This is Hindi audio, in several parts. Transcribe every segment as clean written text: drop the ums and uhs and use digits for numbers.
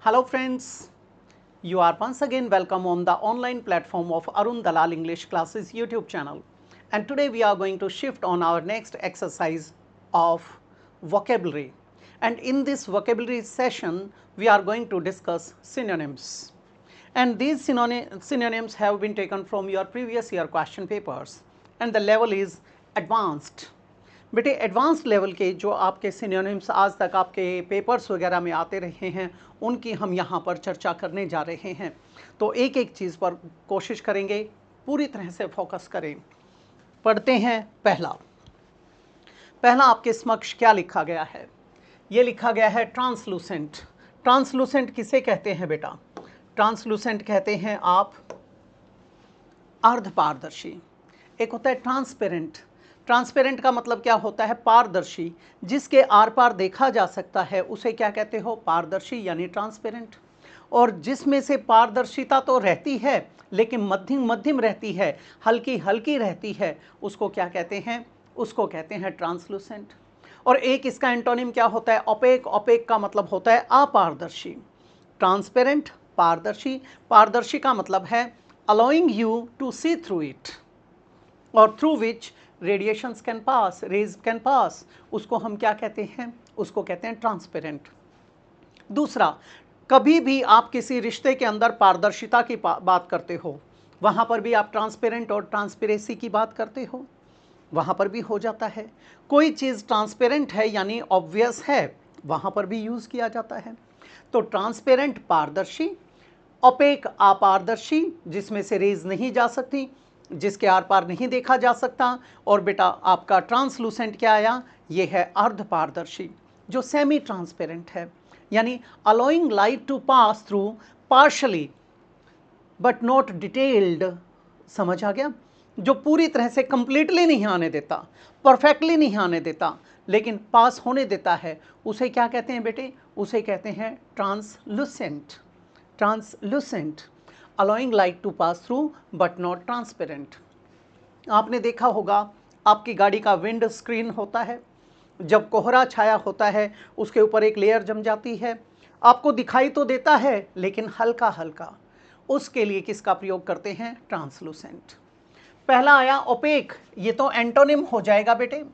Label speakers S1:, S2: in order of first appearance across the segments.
S1: Hello friends, you are once again welcome on the online platform of Arun Dalal English Classes YouTube channel. And today we are going to shift on our next exercise of vocabulary. And in this vocabulary session, we are going to discuss synonyms. And these synonyms have been taken from your previous year question papers. And the level is advanced. बेटे एडवांस लेवल के जो आपके सिनोनिम्स आज तक आपके पेपर्स वगैरह में आते रहे हैं उनकी हम यहाँ पर चर्चा करने जा रहे हैं। तो एक एक चीज़ पर कोशिश करेंगे, पूरी तरह से फोकस करें। पढ़ते हैं। पहला आपके समक्ष क्या लिखा गया है? ये लिखा गया है ट्रांसलूसेंट। ट्रांसलूसेंट किसे कहते हैं बेटा? ट्रांसलूसेंट कहते हैं आप अर्धपारदर्शी। एक होता है ट्रांसपेरेंट। ट्रांसपेरेंट का मतलब क्या होता है? पारदर्शी, जिसके आर पार देखा जा सकता है उसे क्या कहते हो? पारदर्शी यानी ट्रांसपेरेंट। और जिसमें से पारदर्शिता तो रहती है लेकिन मध्यम मध्यम रहती है, हल्की हल्की रहती है, उसको क्या कहते हैं? उसको कहते हैं ट्रांसलूसेंट। और एक इसका एंटोनिम क्या होता है? ओपेक। ओपेक का मतलब होता है अपारदर्शी। ट्रांसपेरेंट पारदर्शी, पारदर्शी का मतलब है allowing you to see through it और through which radiations can pass, rays can pass, उसको हम क्या कहते हैं? उसको कहते हैं ट्रांसपेरेंट। दूसरा, कभी भी आप किसी रिश्ते के अंदर पारदर्शिता की बात करते हो, वहाँ पर भी आप ट्रांसपेरेंट और ट्रांसपेरेंसी की बात करते हो, वहाँ पर भी हो जाता है। कोई चीज़ ट्रांसपेरेंट है यानी ऑब्वियस है, वहाँ पर भी यूज़ किया जाता है। तो ट्रांसपेरेंट पारदर्शी, ओपेक अपारदर्शी, जिसमें से रेज नहीं जा सकती, जिसके आर पार नहीं देखा जा सकता। और बेटा आपका ट्रांसलूसेंट क्या आया? ये है अर्धपारदर्शी, जो सेमी ट्रांसपेरेंट है, यानी allowing light to pass through partially but not detailed. समझ आ गया? जो पूरी तरह से कंप्लीटली नहीं आने देता, परफेक्टली नहीं आने देता, लेकिन पास होने देता है, उसे क्या कहते हैं बेटे? उसे कहते हैं translucent. Translucent, allowing light to pass through but not transparent. आपने देखा होगा आपकी गाड़ी का विंड स्क्रीन होता है, जब कोहरा छाया होता है उसके ऊपर एक लेयर जम जाती है, आपको दिखाई तो देता है लेकिन हल्का हल्का, उसके लिए किसका प्रयोग करते हैं? ट्रांसलूसेंट। पहला आया ओपेक, ये तो एंटोनिम हो जाएगा बेटे।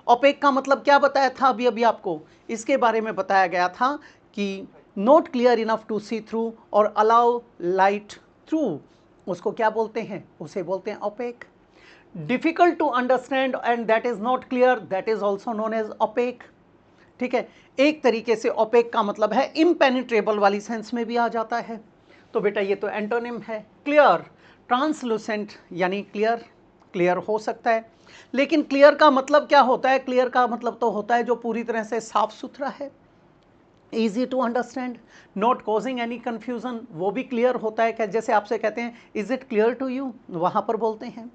S1: ओपेक का मतलब क्या बताया था अभी अभी आपको? इसके बारे में बताया गया था कि not clear enough to see through और अलाउ लाइट थ्रू, उसको क्या बोलते हैं? उसे बोलते हैं opaque. Difficult to understand and that is not clear, that is also known as opaque. ठीक है, एक तरीके से ओपेक का मतलब है इम्पेनिट्रेबल वाली सेंस में भी आ जाता है। तो बेटा ये तो एंटोनिम है। क्लियर, ट्रांसलूसेंट यानी क्लियर, क्लियर हो सकता है, लेकिन क्लियर का मतलब क्या होता है? क्लियर का मतलब तो होता है जो पूरी तरह से साफ सुथरा है, easy to understand, not causing any confusion, वो भी क्लियर होता है। क्या जैसे आपसे कहते हैं is it clear to you, वहाँ पर बोलते हैं।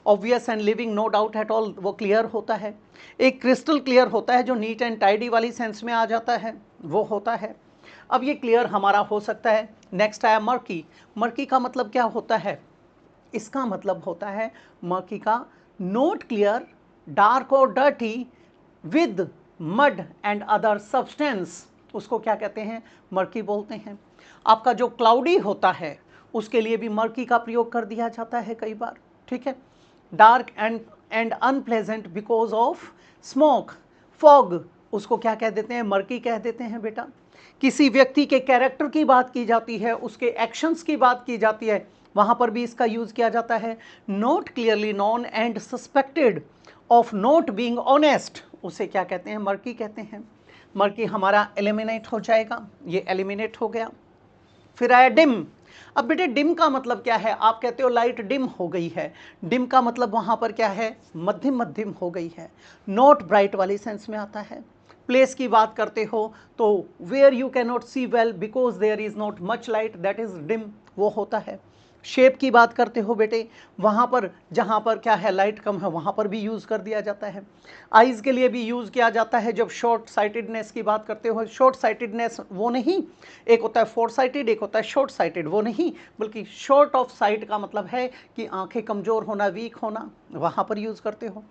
S1: Obvious and leaving no doubt at all, वो क्लियर होता है। एक क्रिस्टल क्लियर होता है जो नीट एंड टाइडी वाली सेंस में आ जाता है, वो होता है। अब ये क्लियर हमारा हो सकता है। नेक्स्ट आया मर्की। मर्की का मतलब क्या होता है? इसका मतलब होता है मर्की का नोट क्लियर, डार्क और dirty with mud and other substance, उसको क्या कहते हैं? मर्की बोलते हैं। आपका जो क्लाउडी होता है उसके लिए भी मर्की का प्रयोग कर दिया जाता है कई बार। ठीक है, dark and unpleasant because of smoke, fog, उसको क्या कह देते हैं? मर्की कह देते हैं बेटा। किसी व्यक्ति के कैरेक्टर की बात की जाती है, उसके एक्शंस की बात की जाती है, वहाँ पर भी इसका यूज़ किया जाता है। Not clearly non and suspected of not being honest, उसे क्या कहते हैं? मर्की कहते हैं। मर्की हमारा एलिमिनेट हो जाएगा, ये एलिमिनेट हो गया। फिर आया डिम। अब बेटे डिम का मतलब क्या है? आप कहते हो लाइट डिम हो गई है, डिम का मतलब वहाँ पर क्या है? मध्यम मध्यम हो गई है, नॉट ब्राइट वाली सेंस में आता है। प्लेस की बात करते हो तो where you can not see well because there is not much light, that is dim, वो होता है। शेप की बात करते हो बेटे, वहाँ पर जहाँ पर क्या है लाइट कम है वहाँ पर भी यूज़ कर दिया जाता है। आइज़ के लिए भी यूज़ किया जाता है जब शॉर्ट साइटेडनेस की बात करते हो। शॉर्ट साइटेडनेस वो नहीं, एक होता है फोर साइटेड, एक होता है शॉर्ट साइटेड, वो नहीं, बल्कि शॉर्ट ऑफ साइट का मतलब है कि आंखें कमज़ोर होना, वीक होना, वहाँ पर यूज़ करते हो।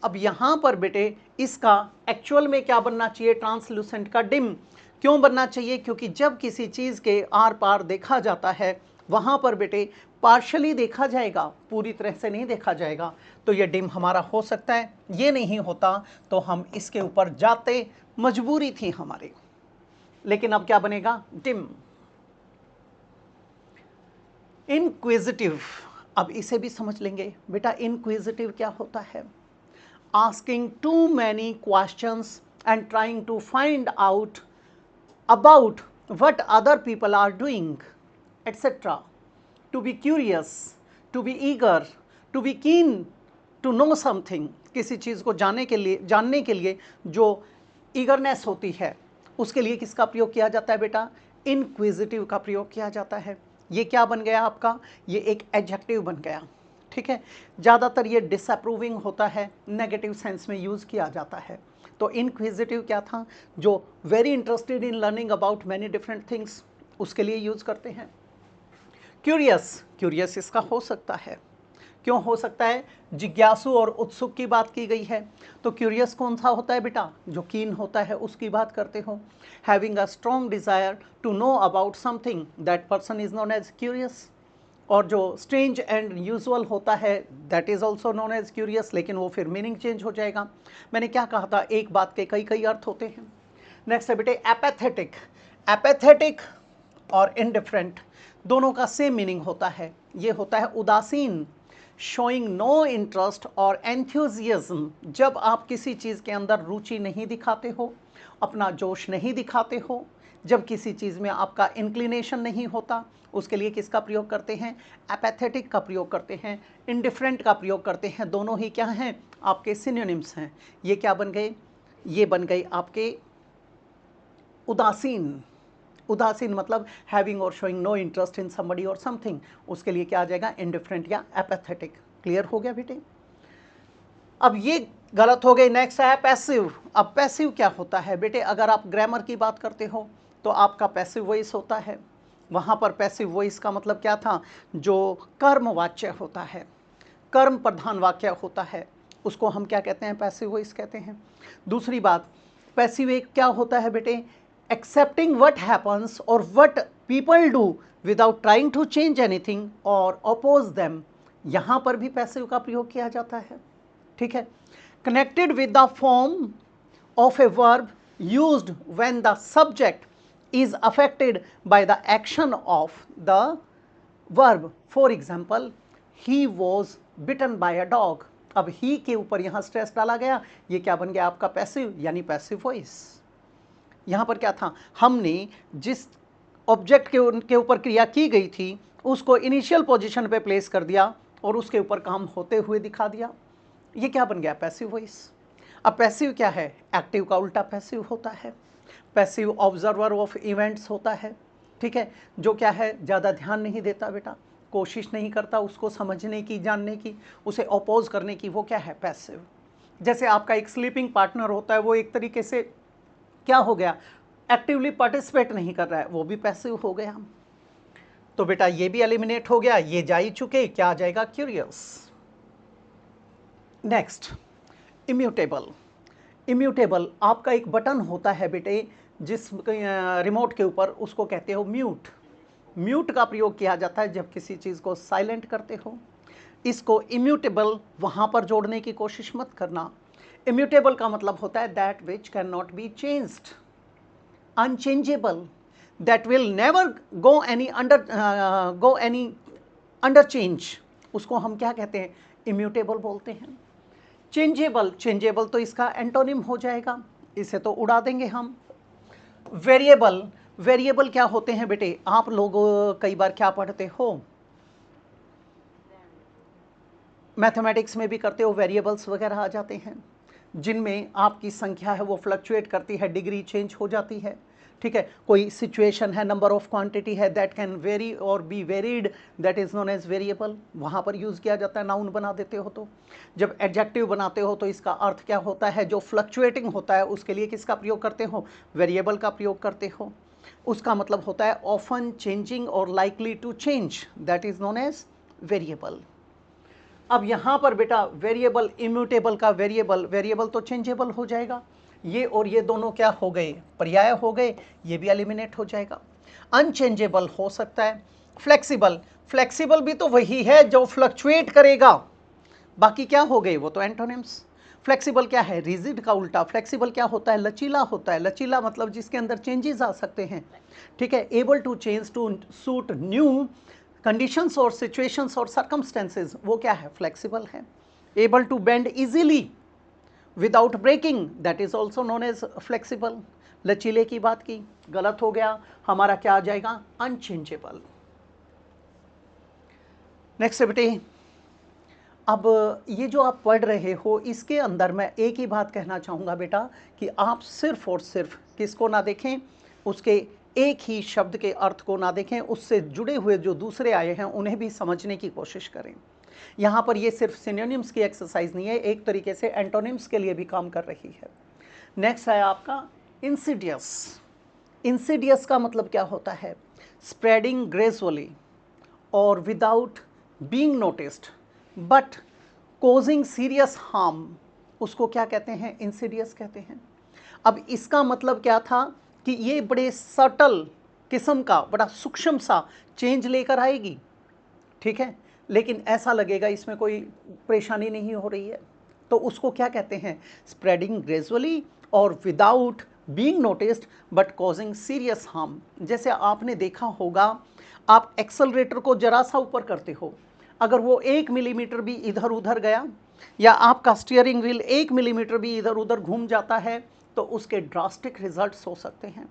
S1: अब यहाँ पर बेटे इसका एक्चुअल में क्या बनना चाहिए? ट्रांसलूसेंट का डिम। क्यों बनना चाहिए? क्योंकि जब किसी चीज़ के आर पार देखा जाता है वहाँ पर बेटे पार्शली देखा जाएगा, पूरी तरह से नहीं देखा जाएगा। तो ये डिम हमारा हो सकता है, ये नहीं होता तो हम इसके ऊपर जाते, मजबूरी थी हमारी। लेकिन अब क्या बनेगा? डिम। इनक्विजिटिव, अब इसे भी समझ लेंगे बेटा। इनक्विजिटिव क्या होता है? Asking too many questions and trying to find out about what other people are doing, etc. To be curious, to be eager, to be keen to know something. किसी चीज़ को जानने के लिए जो ईगरनेस होती है, उसके लिए किसका प्रयोग किया जाता है बेटा? इनक्विजिटिव का प्रयोग किया जाता है। ये क्या बन गया आपका? ये एक एडजेक्टिव बन गया, ठीक है। ज़्यादातर ये डिसअप्रूविंग होता है, नेगेटिव सेंस में यूज़ किया जाता है। तो इनक्विजिटिव क्या था? जो very interested in learning about many different things, उसके लिए यूज़ करते हैं। क्यूरियस, क्यूरियस इसका हो सकता है। क्यों हो सकता है? जिज्ञासु और उत्सुक की बात की गई है। तो क्यूरियस कौन सा होता है बेटा? जो कीन होता है उसकी बात करते हो। Having a strong desire to know about something, that person is known as curious. और जो स्ट्रेंज एंड यूजुअल होता है that is also known as curious, लेकिन वो फिर मीनिंग चेंज हो जाएगा। मैंने क्या कहा था? एक बात के कई कई अर्थ होते हैं। नेक्स्ट है बेटे एपैथेटिक। एपैथेटिक और इनडिफरेंट दोनों का सेम मीनिंग होता है। ये होता है उदासीन, शोइंग नो इंटरेस्ट और एंथुजियाज्म। जब आप किसी चीज़ के अंदर रुचि नहीं दिखाते हो, अपना जोश नहीं दिखाते हो, जब किसी चीज़ में आपका इंक्लिनेशन नहीं होता, उसके लिए किसका प्रयोग करते हैं? एपैथेटिक का प्रयोग करते हैं, इनडिफरेंट का प्रयोग करते हैं। दोनों ही क्या हैं? आपके सिनोनिम्स हैं। ये क्या बन गए? ये बन गए आपके उदासीन। उदासीन मतलब हैविंग और showing no interest in somebody और समथिंग, उसके लिए क्या आ जाएगा? इनडिफरेंट या एपैथेटिक। क्लियर हो गया बेटे? अब ये गलत हो गई। नेक्स्ट है पैसिव। अब पैसिव क्या होता है बेटे? अगर आप ग्रामर की बात करते हो तो आपका पैसिव वॉइस होता है। वहाँ पर पैसिव वॉइस का मतलब क्या था? जो कर्मवाच्य होता है, कर्म प्रधान वाक्य होता है, उसको हम क्या कहते हैं? पैसिव वॉइस कहते हैं। दूसरी बात, पैसिव एक क्या होता है बेटे? एक्सेप्टिंग व्हाट हैपन्स और what people do without trying to change anything और अपोज देम। यहाँ पर भी पैसिव का प्रयोग किया जाता है, ठीक है। Connected with the form of a verb used when the subject is affected by the action of the verb. For example, he was bitten by a dog. अब ही के ऊपर यहाँ स्ट्रेस डाला गया, ये क्या बन गया आपका? पैसिव, यानी पैसिव वॉइस। यहाँ पर क्या था? हमने जिस ऑब्जेक्ट के ऊपर क्रिया की गई थी उसको इनिशियल पोजीशन पे प्लेस कर दिया और उसके ऊपर काम होते हुए दिखा दिया। ये क्या बन गया? Passive voice. अब पैसिव क्या है? एक्टिव का उल्टा पैसिव होता है। पैसिव ऑब्जर्वर ऑफ इवेंट्स होता है, ठीक है, जो क्या है? ज़्यादा ध्यान नहीं देता बेटा, कोशिश नहीं करता उसको समझने की, जानने की, उसे अपोज करने की, वो क्या है? पैसिव। जैसे आपका एक स्लीपिंग पार्टनर होता है, वो एक तरीके से क्या हो गया? एक्टिवली पार्टिसिपेट नहीं कर रहा है, वो भी पैसिव हो गया। तो बेटा ये भी एलिमिनेट हो गया, ये जा ही चुके, क्या आ जाएगा? क्यूरियस। Next, immutable. इम्यूटेबल आपका एक बटन होता है बेटे, जिस रिमोट के ऊपर, उसको कहते हो म्यूट। म्यूट का प्रयोग किया जाता है जब किसी चीज़ को साइलेंट करते हो। इसको इम्यूटेबल वहाँ पर जोड़ने की कोशिश मत करना। इम्यूटेबल का मतलब होता है that which can not be changed, unchangeable, that will never go any under change, उसको हम क्या कहते हैं? इम्यूटेबल बोलते हैं। चेंजेबल, चेंजेबल तो इसका एंटोनिम हो जाएगा, इसे तो उड़ा देंगे हम। वेरिएबल, वेरिएबल क्या होते हैं बेटे? आप लोग कई बार क्या पढ़ते हो? मैथमेटिक्स में भी करते हो, वेरिएबल्स वगैरह आ जाते हैं जिनमें आपकी संख्या है वो फ्लक्चुएट करती है, डिग्री चेंज हो जाती है, ठीक है। कोई सिचुएशन है, नंबर ऑफ क्वांटिटी है, दैट कैन वेरी और be varied, that is known as variable, वहाँ पर यूज़ किया जाता है। नाउन बना देते हो तो, जब एडजेक्टिव बनाते हो तो इसका अर्थ क्या होता है? जो फ्लक्चुएटिंग होता है उसके लिए किसका प्रयोग करते हो? वेरिएबल का प्रयोग करते हो। उसका मतलब होता है ऑफन चेंजिंग और likely to change, that is known as variable. अब यहाँ पर बेटा वेरिएबल, इम्यूटेबल का वेरिएबल, वेरिएबल तो चेंजेबल हो जाएगा, ये और ये दोनों क्या हो गए, पर्याय हो गए, ये भी एलिमिनेट हो जाएगा। अनचेंजेबल हो सकता है। फ्लेक्सिबल, फ्लेक्सिबल भी तो वही है जो फ्लक्चुएट करेगा, बाकी क्या हो गए वो तो एंटोनिम्स। फ्लेक्सिबल क्या है, रिजिड का उल्टा। फ्लेक्सिबल क्या होता है, लचीला होता है। लचीला मतलब जिसके अंदर चेंजेस आ सकते हैं, ठीक है। Able to change to suit new conditions और सिचुएशंस और सर्कमस्टेंसेज, वो क्या है, फ्लेक्सिबल है। Able to bend easily without breaking, that is also known as flexible. लचीले की बात की, गलत हो गया, हमारा क्या आ जाएगा, अनचेंजेबल। नेक्स्ट बेटे, अब ये जो आप पढ़ रहे हो इसके अंदर मैं एक ही बात कहना चाहूँगा बेटा कि आप सिर्फ और सिर्फ किसको ना देखें, उसके एक ही शब्द के अर्थ को ना देखें, उससे जुड़े हुए जो दूसरे आए हैं उन्हें भी समझने की कोशिश करें। यहाँ पर ये सिर्फ सिनोनिम्स की एक्सरसाइज नहीं है, एक तरीके से एंटोनिम्स के लिए भी काम कर रही है। नेक्स्ट है आपका इंसिडियस। इंसिडियस का मतलब क्या होता है, स्प्रेडिंग ग्रेजुअली और without being noticed but causing serious harm, उसको क्या कहते हैं, इंसिडियस कहते हैं। अब इसका मतलब क्या था कि ये बड़े सटल किस्म का, बड़ा सूक्ष्म सा चेंज लेकर आएगी, ठीक है, लेकिन ऐसा लगेगा इसमें कोई परेशानी नहीं हो रही है, तो उसको क्या कहते हैं, स्प्रेडिंग ग्रेजुअली और without being noticed but causing serious harm. जैसे आपने देखा होगा, आप एक्सेलरेटर को जरा सा ऊपर करते हो, अगर वो 1 मिलीमीटर भी इधर उधर गया या आपका स्टीयरिंग व्हील 1 मिलीमीटर भी इधर उधर घूम जाता है तो उसके ड्रास्टिक रिजल्ट्स हो सकते हैं,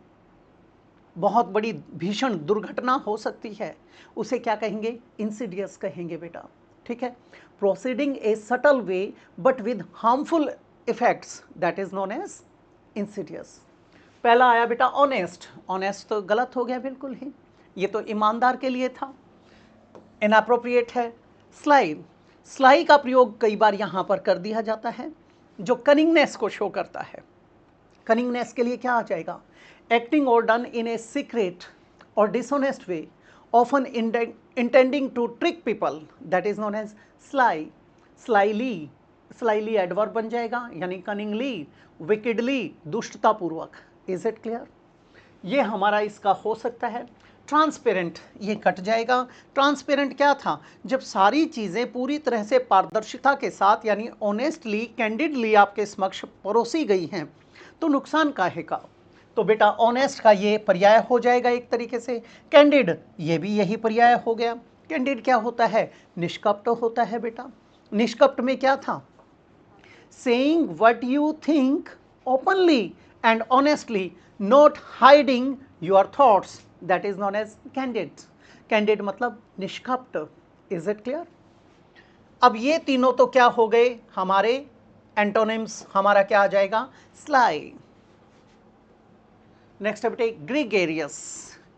S1: बहुत बड़ी भीषण दुर्घटना हो सकती है। उसे क्या कहेंगे, इंसिडियस कहेंगे बेटा, ठीक है। Proceeding a subtle way but with harmful effects, that is known as insidious. पहला आया बेटा ऑनेस्ट। ऑनेस्ट तो गलत हो गया बिल्कुल ही, ये तो ईमानदार के लिए था, इनअप्रोप्रिएट है। स्लाई, स्लाई का प्रयोग कई बार यहाँ पर कर दिया जाता है, जो कनिंगनेस को शो करता है। कनिंगनेस के लिए क्या आ जाएगा, एक्टिंग और डन इन ए सीक्रेट और dishonest way, often intending to trick people, that is known as sly. Slyly, slyly adverb बन जाएगा, यानी कनिंगली, विकेडली, दुष्टतापूर्वक। इज इट क्लियर, ये हमारा इसका हो सकता है। ट्रांसपेरेंट, ये कट जाएगा। ट्रांसपेरेंट क्या था, जब सारी चीज़ें पूरी तरह से पारदर्शिता के साथ यानी ऑनेस्टली, कैंडिडली आपके समक्ष परोसी गई हैं तो नुकसान काहे का, तो बेटा ऑनेस्ट का ये पर्याय हो जाएगा एक तरीके से। कैंडिड, ये भी यही पर्याय हो गया। कैंडिड क्या होता है, निष्कपट होता है बेटा। निष्कपट में क्या था, saying what you think openly and honestly, not hiding your thoughts, that is known as candid. Candid मतलब निष्कपट। Is it clear? अब ये तीनों तो क्या हो गए हमारे एंटोनिम्स, हमारा क्या आ जाएगा, स्लाई। नेक्स्ट है बेटे ग्रीगेरियस।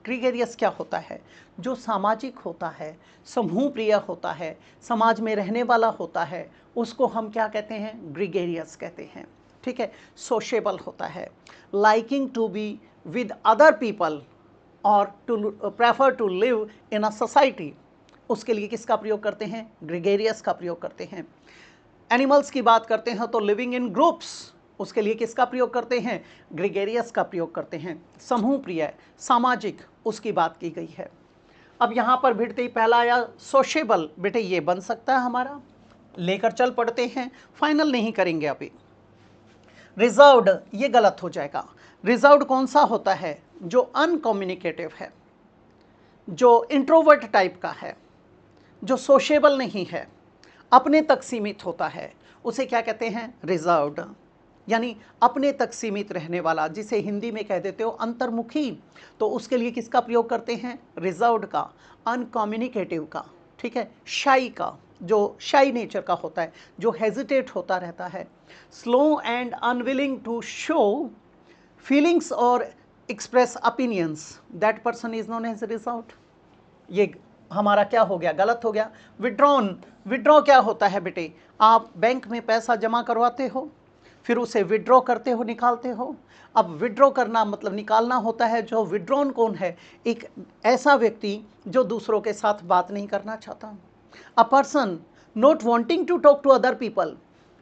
S1: ग्रीगेरियस क्या होता है, जो सामाजिक होता है, समूह प्रिय होता है, समाज में रहने वाला होता है, उसको हम क्या कहते हैं, ग्रीगेरियस कहते हैं, ठीक है। सोशेबल होता है, liking to be with other people और to prefer to live in a society, उसके लिए किसका प्रयोग करते हैं, ग्रीगेरियस का प्रयोग करते हैं। एनिमल्स की बात करते हैं तो लिविंग इन ग्रुप्स, उसके लिए किसका प्रयोग करते हैं, ग्रीगेरियस का प्रयोग करते हैं। समूह प्रिय, सामाजिक, उसकी बात की गई है। अब यहाँ पर भिड़ते ही पहला आया सोशेबल, बेटे ये बन सकता है हमारा, लेकर चल पड़ते हैं, फाइनल नहीं करेंगे अभी। रिजर्व्ड, ये गलत हो जाएगा। रिजर्व्ड कौन सा होता है, जो अनकम्युनिकेटिव है, जो इंट्रोवर्ट टाइप का है, जो सोशेबल नहीं है, अपने तक सीमित होता है, उसे क्या कहते हैं, रिजर्व्ड, यानी अपने तक सीमित रहने वाला, जिसे हिंदी में कह देते हो अंतर्मुखी, तो उसके लिए किसका प्रयोग करते हैं, रिजर्व्ड का, अनकम्युनिकेटिव का, ठीक है। शाई का, जो शाई नेचर का होता है, जो हेजिटेट होता रहता है। Slow and unwilling to show feelings और express opinions, that person is known as reserved. ये हमारा क्या हो गया, गलत हो गया। विड्रॉन, विड्रॉ क्या होता है बेटे, आप बैंक में पैसा जमा करवाते हो, फिर उसे विड्रॉ करते हो, निकालते हो। अब विड्रॉ करना मतलब निकालना होता है। जो विड्रॉन कौन है, एक ऐसा व्यक्ति जो दूसरों के साथ बात नहीं करना चाहता। A person not wanting to talk to other people,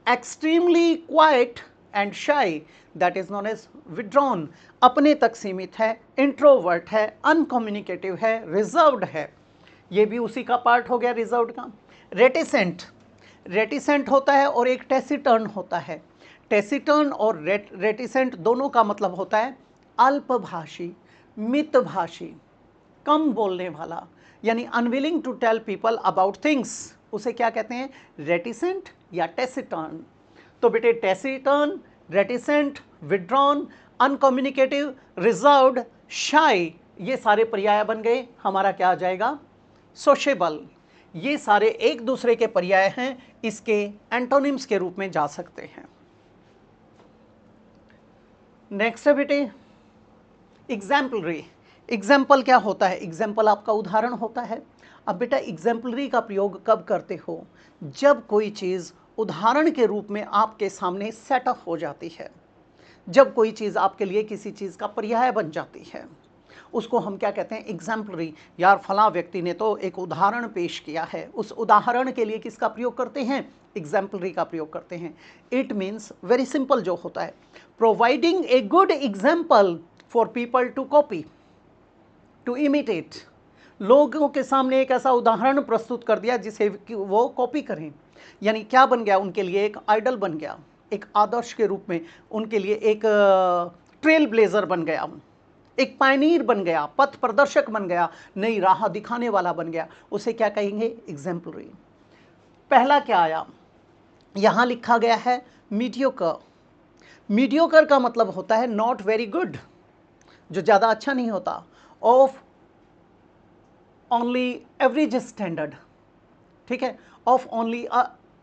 S1: extremely quiet and shy that is known as withdrawn, अपने तक सीमित है, इंट्रोवर्ट है, अनकम्युनिकेटिव है, रिजर्व्ड है, ये भी उसी का पार्ट हो गया रिजर्व्ड का। रेटिसेंट, रेटिसेंट होता है और एक टेसिटर्न होता है। टेसिटर्न और रेटिसेंट दोनों का मतलब होता है अल्पभाषी, मितभाषी, कम बोलने वाला, यानी unwilling to tell people about things, उसे क्या कहते हैं, रेटिसेंट या टेसिटर्न। तो बेटे taciturn, reticent, withdrawn, uncommunicative, reserved, shy, ये सारे पर्याय बन गए। हमारा क्या आ जाएगा, सोशेबल। ये सारे एक दूसरे के पर्याय हैं, इसके एंटोनिम्स के रूप में जा सकते हैं। नेक्स्ट है बेटे एग्जाम्पलरी। एग्जाम्पल क्या होता है, एग्जाम्पल आपका उदाहरण होता है। अब बेटा एग्जाम्पलरी का प्रयोग कब करते हो, जब कोई चीज़ उदाहरण के रूप में आपके सामने सेटअप हो जाती है, जब कोई चीज़ आपके लिए किसी चीज़ का पर्याय बन जाती है, उसको हम क्या कहते हैं, एग्जाम्पलरी। यार फलां व्यक्ति ने तो एक उदाहरण पेश किया है, उस उदाहरण के लिए किसका प्रयोग करते हैं, एग्जाम्पलरी का प्रयोग करते हैं। इट मीन्स वेरी सिंपल जो होता है, providing a good example for people to copy, to imitate. लोगों के सामने एक ऐसा उदाहरण प्रस्तुत कर दिया जिसे वो कॉपी करें, यानी क्या बन गया, उनके लिए एक आइडल बन गया, एक आदर्श के रूप में, उनके लिए एक ट्रेल ब्लेजर बन गया, एक पायनीर बन गया, पथ प्रदर्शक बन गया, नई राह दिखाने वाला बन गया, उसे क्या कहेंगे, एग्जाम्पलरी। पहला क्या आया, यहाँ लिखा गया है मीडियोकर। मीडियोकर का मतलब होता है नॉट वेरी गुड, जो ज़्यादा अच्छा नहीं होता, ऑफ ओनली एवरेज स्टैंडर्ड, ठीक है, of only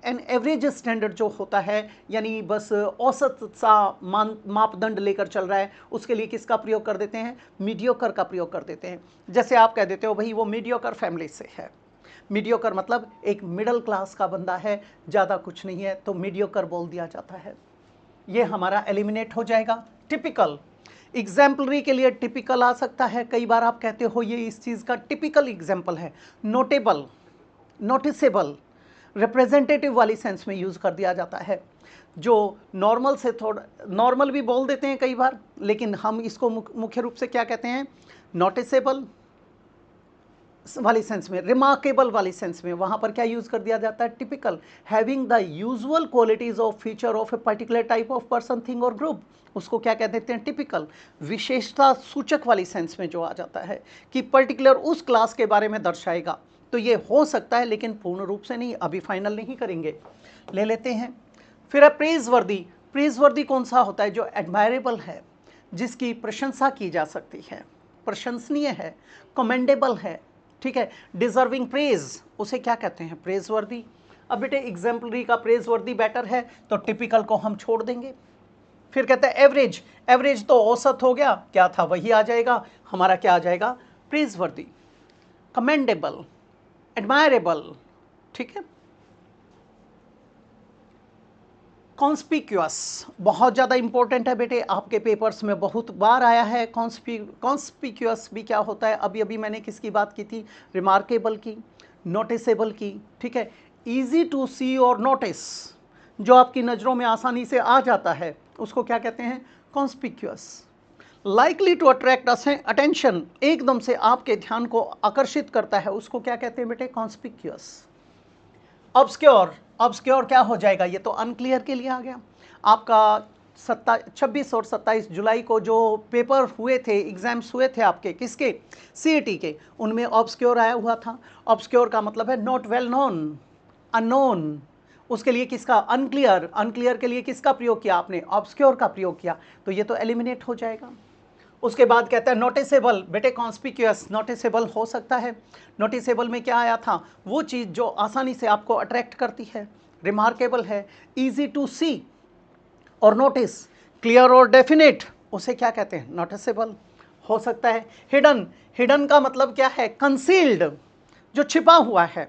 S1: an average standard जो होता है, यानी बस औसत सा मापदंड लेकर चल रहा है, उसके लिए किसका प्रयोग कर देते हैं, मीडियोकर का प्रयोग कर देते हैं। जैसे आप कह देते हो भाई वो मीडियोकर फैमिली से है, मीडियोकर मतलब एक मिडिल क्लास का बंदा है, ज़्यादा कुछ नहीं है, तो मीडियोकर बोल दिया जाता है। ये हमारा एलिमिनेट हो जाएगा। टिपिकल, एग्जाम्पलरी के लिए टिपिकल आ सकता है, कई बार आप कहते हो ये इस चीज़ का टिपिकल एग्जाम्पल है। नोटेबल, नोटिसेबल, रिप्रेजेंटेटिव वाली सेंस में यूज़ कर दिया जाता है, जो नॉर्मल से थोड़ा, नॉर्मल भी बोल देते हैं कई बार, लेकिन हम इसको मुख्य रूप से क्या कहते हैं, नोटिसेबल वाली सेंस में, रिमार्केबल वाली सेंस में, वहाँ पर क्या यूज़ कर दिया जाता है, typical. Having the usual qualities of feature of a particular type of person, thing और ग्रुप, उसको क्या कह देते हैं, टिपिकल। विशेषता सूचक वाली सेंस में जो आ जाता है कि पर्टिकुलर उस क्लास के बारे में दर्शाएगा, तो ये हो सकता है लेकिन पूर्ण रूप से नहीं, अभी फाइनल नहीं करेंगे, ले लेते हैं। फिर है प्रेजवर्दी। प्रेजवर्दी कौन सा होता है, जो एडमायरेबल है, जिसकी प्रशंसा की जा सकती है, प्रशंसनीय है, कमेंडेबल है, ठीक है, डिजर्विंग प्रेज, उसे क्या कहते हैं, प्रेजवर्दी। अब बेटे एग्जाम्पलरी का प्रेजवर्दी बेटर है, तो टिपिकल को हम छोड़ देंगे। फिर कहते हैं एवरेज, एवरेज तो औसत हो गया, क्या था वही आ जाएगा, हमारा क्या आ जाएगा, प्रेजवर्दी, कमेंडेबल, एडमायरेबल, ठीक है। कॉन्स्पिक्यूअस बहुत ज़्यादा इंपॉर्टेंट है बेटे, आपके पेपर्स में बहुत बार आया है। कॉन्स्पिक्यूअस भी क्या होता है, अभी अभी मैंने किसकी बात की थी, रिमार्केबल की, नोटिसेबल की, ठीक है। ईजी टू सी और नोटिस, जो आपकी नज़रों में आसानी से आ जाता है, उसको क्या कहते हैं, conspicuous. Likely to attract attention, एकदम से आपके ध्यान को आकर्षित करता है, उसको क्या कहते हैं बेटे, कॉन्स्पिक्यूअस। ऑब्सक्योर, ऑब्सक्योर क्या हो जाएगा, ये तो अनक्लियर के लिए आ गया। आपका 26 और 27 जुलाई को जो पेपर हुए थे, एग्जाम्स हुए थे आपके, किसके, सीईटी के, उनमें ऑब्सक्योर आया हुआ था। ऑब्सक्योर का मतलब है नॉट वेल नोन, अननोन, उसके लिए किसका, अनक्लियर, अनक्लियर के लिए किसका प्रयोग किया आपने, ऑब्सक्योर का प्रयोग किया, तो ये तो एलिमिनेट हो जाएगा। उसके बाद कहता है नोटिसेबल, बेटे कॉन्स्पिक्यूअस नोटिसेबल हो सकता है। नोटिसेबल में क्या आया था, वो चीज़ जो आसानी से आपको अट्रैक्ट करती है। रिमार्केबल है, इजी टू सी और नोटिस, क्लियर और डेफिनेट, उसे क्या कहते हैं, नोटिसेबल हो सकता है। हिडन, हिडन का मतलब क्या है, कंसील्ड, जो छिपा हुआ है।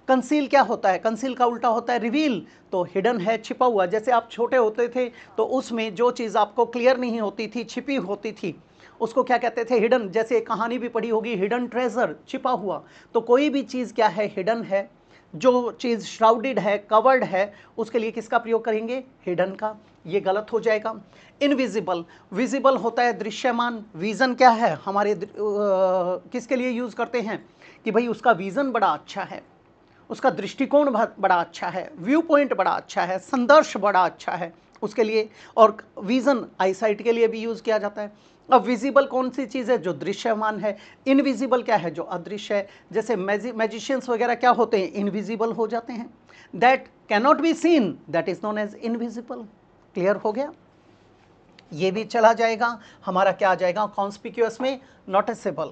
S1: कंसील क्या होता है, कंसील का उल्टा होता है रिवील, तो हिडन है, छिपा हुआ। जैसे आप छोटे होते थे तो उसमें जो चीज़ आपको क्लियर नहीं होती थी, छिपी होती थी, उसको क्या कहते थे, हिडन। जैसे एक कहानी भी पढ़ी होगी, हिडन ट्रेजर, छिपा हुआ। तो कोई भी चीज़ क्या है, हिडन है, जो चीज़ श्राउडेड है, कवर्ड है, उसके लिए किसका प्रयोग करेंगे? हिडन का। ये गलत हो जाएगा। इनविजिबल, विजिबल होता है दृश्यमान, विजन क्या है हमारे किसके लिए यूज़ करते हैं कि भाई उसका विजन बड़ा अच्छा है, उसका दृष्टिकोण बड़ा अच्छा है, व्यू पॉइंट बड़ा अच्छा है, संदर्श बड़ा अच्छा है उसके लिए। और विजन आईसाइट के लिए भी यूज़ किया जाता है। अब विजिबल कौन सी चीज़ है? जो दृश्यमान है। इनविजिबल क्या है? जो अदृश्य है। जैसे मैजिशियंस वगैरह क्या होते हैं? इनविजिबल हो जाते हैं। That cannot be seen, that is known as invisible. Clear हो गया? ये भी चला जाएगा, हमारा क्या आ जाएगा कॉन्स्पिक्यूअस में? नोटिसेबल।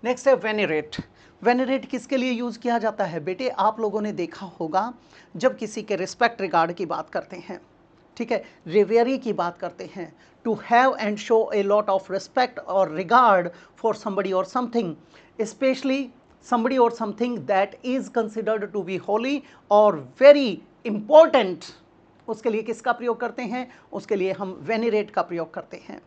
S1: नेक्स्ट है वेनरेट। वेनरेट किसके लिए यूज़ किया जाता है? बेटे आप लोगों ने देखा होगा जब किसी के रिस्पेक्ट रिगार्ड की बात करते हैं, ठीक है, रिवेरी की बात करते हैं, to have and show a lot of respect और रिगार्ड फॉर समबडी और something, specially somebody or something that is considered to be holy or very important, उसके लिए किसका प्रयोग करते हैं? उसके लिए हम वेनरेट का प्रयोग करते हैं।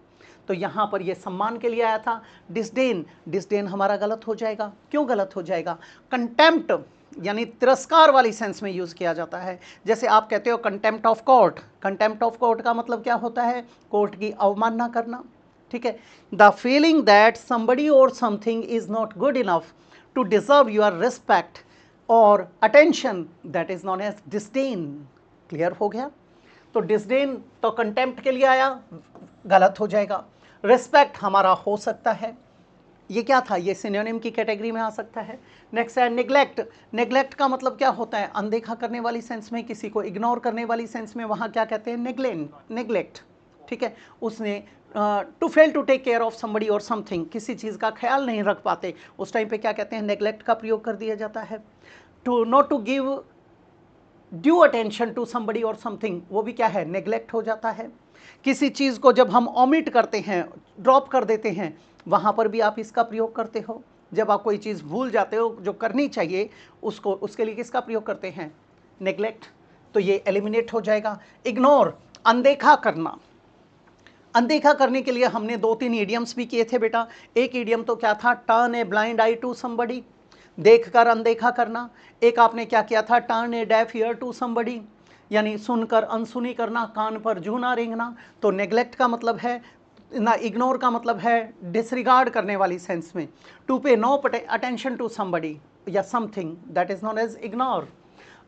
S1: तो यहाँ पर ये सम्मान के लिए आया था। डिस्डेन, डिस्डेन हमारा गलत हो जाएगा। क्यों गलत हो जाएगा? कंटेम्प्ट यानी तिरस्कार वाली सेंस में यूज़ किया जाता है। जैसे आप कहते हो contempt of court, contempt of court का मतलब क्या होता है? कोर्ट की अवमानना करना, ठीक है। द फीलिंग दैट समबडी और something is not good enough to deserve your respect or attention, that is known as disdain. Clear हो गया? तो डिस्डेन तो कंटेम्प्ट के लिए आया, गलत हो जाएगा। रिस्पेक्ट हमारा हो सकता है, ये क्या था? ये सिनोनिम की कैटेगरी में आ सकता है। नेक्स्ट है निग्लेक्ट। निग्लेक्ट का मतलब क्या होता है? अनदेखा करने वाली सेंस में, किसी को इग्नोर करने वाली सेंस में, वहाँ क्या कहते हैं? नेग्लेक्ट, ठीक है। उसने to fail to take care of somebody और समथिंग, किसी चीज़ का ख्याल नहीं रख पाते, उस टाइम पे क्या कहते हैं? नेग्लेक्ट का प्रयोग कर दिया जाता है। To not to give due attention to somebody और समथिंग, वो भी क्या है? नेग्लेक्ट हो जाता है। किसी चीज़ को जब हम ओमिट करते हैं, ड्रॉप कर देते हैं, वहाँ पर भी आप इसका प्रयोग करते हो। जब आप कोई चीज़ भूल जाते हो जो करनी चाहिए, उसको, उसके लिए किसका प्रयोग करते हैं? नेग्लेक्ट। तो ये एलिमिनेट हो जाएगा। इग्नोर, अनदेखा करना। अनदेखा करने के लिए हमने 2-3 ईडियम्स भी किए थे बेटा। एक ईडियम तो क्या था? Turn a blind eye to somebody, देखकर अनदेखा करना। एक आपने क्या किया था? Turn a deaf ear to somebody, यानी सुनकर अनसुनी करना, कान पर जूं ना रेंगना। तो नेग्लेक्ट का मतलब है ना, इग्नोर का मतलब है डिसरिगार्ड करने वाली सेंस में। To pay no attention to somebody या something, that is known as ignore.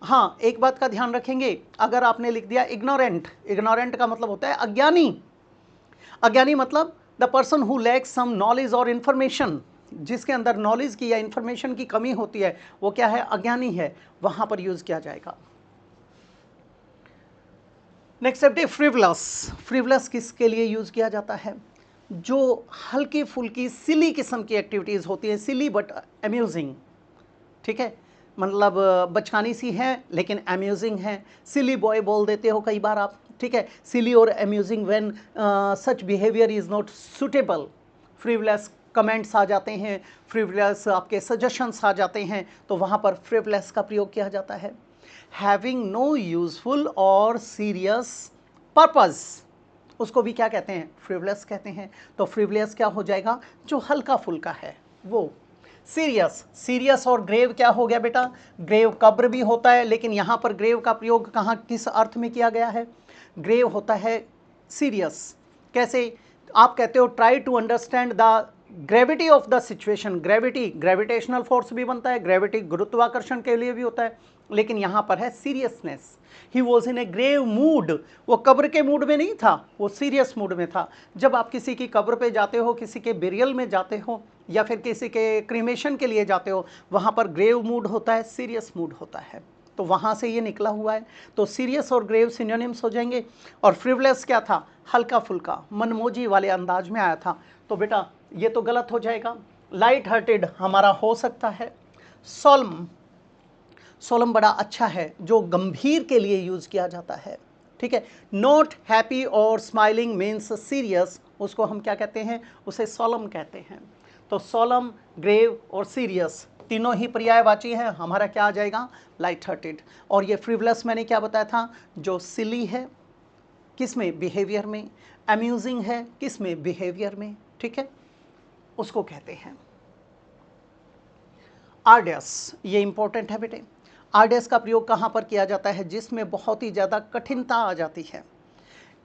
S1: हाँ, एक बात का ध्यान रखेंगे, अगर आपने लिख दिया इग्नोरेंट, इग्नोरेंट का मतलब होता है अज्ञानी। अज्ञानी मतलब the person who lacks some knowledge और इन्फॉर्मेशन, जिसके अंदर नॉलेज की या इन्फॉर्मेशन की कमी होती है, वो क्या है? अज्ञानी है। वहां पर यूज किया जाएगा। नेक्स्ट है फ्रिवलस। फ्रिवलस किसके लिए यूज किया जाता है? जो हल्की फुल्की सिली किस्म की एक्टिविटीज होती है, सिली बट अम्यूजिंग, ठीक है, मतलब बचकानी सी है लेकिन अम्यूजिंग है। सिली बॉय बोल देते हो कई बार आप, ठीक है। Silly or amusing when such behaviour is not suitable. Frivolous comments आ जाते हैं, फ्रिवलेस आपके सजेशंस आ जाते हैं, तो वहाँ पर फ्रिवलेस का प्रयोग किया जाता है। हैविंग नो यूजफुल और सीरियस पर्पस, उसको भी क्या कहते हैं? फ्रिवलेस कहते हैं। तो फ्रिवलेस क्या हो जाएगा? जो हल्का फुल्का है वो। सीरियस, सीरियस और ग्रेव क्या हो गया बेटा? ग्रेव कब्र भी होता है, लेकिन यहाँ पर ग्रेव का प्रयोग कहाँ, किस अर्थ में किया गया है? ग्रेव होता है सीरियस। कैसे? आप कहते हो try to understand the gravity of the situation. Gravity gravitational force भी बनता है, ग्रेविटी गुरुत्वाकर्षण के लिए भी होता है, लेकिन यहाँ पर है seriousness. He was in a grave mood, वो कब्र के मूड में नहीं था, वो सीरियस मूड में था। जब आप किसी की कब्र पे जाते हो, किसी के बेरियल में जाते हो, या फिर किसी के क्रीमेशन के लिए जाते हो, वहाँ पर ग्रेव मूड होता है, सीरियस मूड होता है। तो वहाँ से ये निकला हुआ है। तो सीरियस और ग्रेव सिनोनिम्स हो जाएंगे। और फ्रिवलेस क्या था? हल्का फुल्का, मनमोजी वाले अंदाज में आया था। तो बेटा ये तो गलत हो जाएगा। लाइट हार्टेड हमारा हो सकता है। सोलम, सोलम बड़ा अच्छा है, जो गंभीर के लिए यूज किया जाता है, ठीक है। नॉट हैप्पी और स्माइलिंग मीन्स सीरियस, उसको हम क्या कहते हैं? उसे सोलम कहते हैं। तो सोलम, ग्रेव और सीरियस तीनों ही पर्यायवाची हैं। हमारा क्या आ जाएगा? Light hearted. और ये फ्रिवलेस मैंने क्या बताया था? जो सिली है, किस में? बिहेवियर में। अम्यूजिंग है, किस में? बिहेवियर में, ठीक है, उसको कहते हैं। आर्डियस, ये इंपॉर्टेंट है बेटे। आर्डियस का प्रयोग कहाँ पर किया जाता है? जिसमें बहुत ही ज़्यादा कठिनता आ जाती है,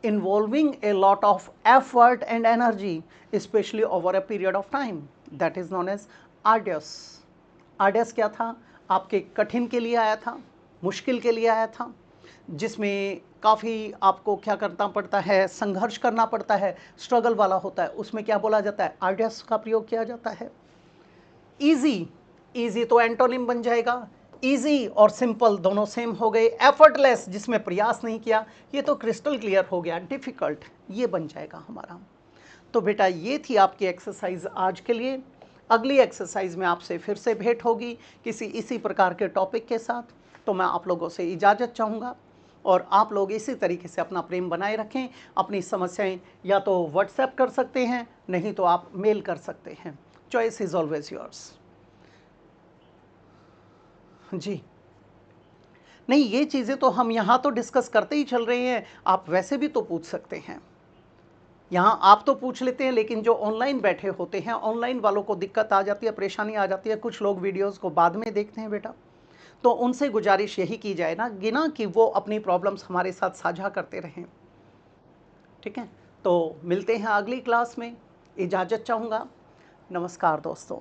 S1: involving a lot of effort and energy specially over a period of time, that is known as arduous. Arduous क्या था? आपके कठिन के लिए आया था, मुश्किल के लिए आया था, जिसमें काफ़ी आपको क्या करना पड़ता है, संघर्ष करना पड़ता है, स्ट्रगल वाला होता है, उसमें क्या बोला जाता है? आर्डियस का प्रयोग किया जाता है। ईजी, ईजी तो एंटोनिम बन जाएगा, ईजी और सिंपल दोनों सेम हो गए। एफर्टलेस, जिसमें प्रयास नहीं किया, ये तो क्रिस्टल क्लियर हो गया। डिफिकल्ट, ये बन जाएगा हमारा। तो बेटा ये थी आपकी एक्सरसाइज आज के लिए। अगली एक्सरसाइज में आपसे फिर से भेंट होगी किसी इसी प्रकार के टॉपिक के साथ। तो मैं आप लोगों से इजाज़त चाहूँगा और आप लोग इसी तरीके से अपना प्रेम बनाए रखें। अपनी समस्याएं या तो व्हाट्सएप कर सकते हैं, नहीं तो आप मेल कर सकते हैं। Choice is always yours. जी, नहीं, ये चीज़ें तो हम यहाँ तो डिस्कस करते ही चल रहे हैं, आप वैसे भी तो पूछ सकते हैं। यहाँ आप तो पूछ लेते हैं, लेकिन जो ऑनलाइन बैठे होते हैं, ऑनलाइन वालों को दिक्कत आ जाती है, परेशानी आ जाती है। कुछ लोग वीडियोस को बाद में देखते हैं बेटा, तो उनसे गुजारिश यही की जाए ना गिना कि वो अपनी प्रॉब्लम्स हमारे साथ साझा करते रहें। ठीक है, तो मिलते हैं अगली क्लास में। इजाज़त चाहूँगा। नमस्कार दोस्तों।